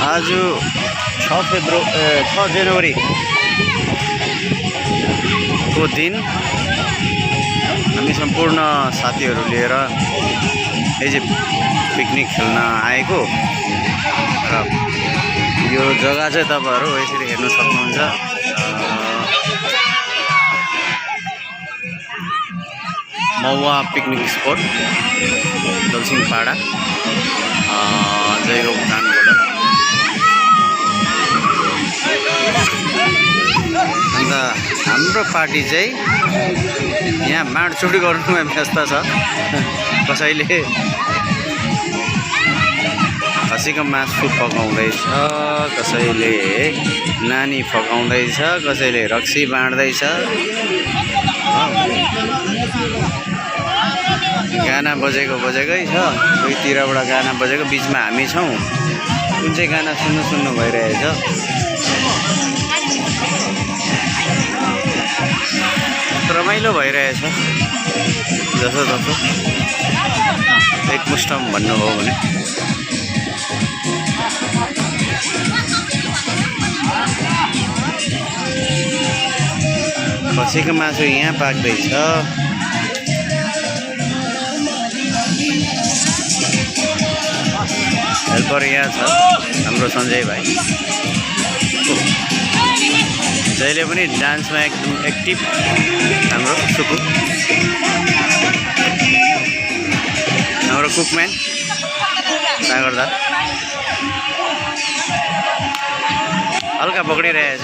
आज 6 जनवरी को दिन हामी सम्पूर्ण साथीहरू लिएर यो पिकनिक खेल्न आएको र यो जग्गा चाहिँ तपाईहरु यसरी हेर्न सक्नुहुन्छ। मौवा पिकनिक स्पट दलसिंहपाडा जयगाउँ भुटानबाट। अन्त हाम्रो पार्टी चाहिँ यहाँ माडचुडी गर्नुमा व्यस्त छ। कसैले खसीको मासु पकाउँदैछ, कसैले नानी पकाउँदैछ, कसैले रक्सी बाँड्दैछ। गाना बजेकै छ, दुईतिरबाट गाना बजेको, बिचमा हामी छौँ। कुन चाहिँ गाना सुन्नु भइरहेछ। रमाइलो भइरहेछ जसो एकमुष्टम भन्नुभयो भने। खसीको मासु यहाँ पाक्दैछ। हेल्पर यहाँ छ हाम्रो सञ्जय भाइ, जहिले पनि डान्समा एकदम एक्टिभ हाम्रो सुकु। हाम्रो कुकम्यान सागर दा हल्का पक्रिरहेछ,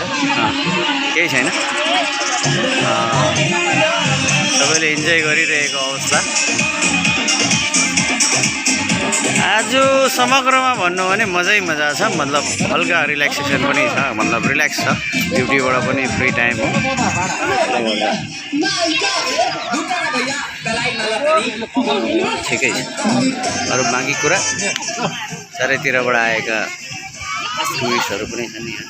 केही छैन। सबैले इन्जोय गरिरहेको अवस्था। आज समग्रमा भन्नु भने मजा छ। मतलब हल्का रिल्याक्सेसन पनि छ, मतलब रिल्याक्स छ। ड्युटीबाट पनि फ्री टाइम हो। ठिकै छ। अरू बाँकी कुरा चारैतिरबाट आएका टुरिस्टहरू पनि छन् यहाँ।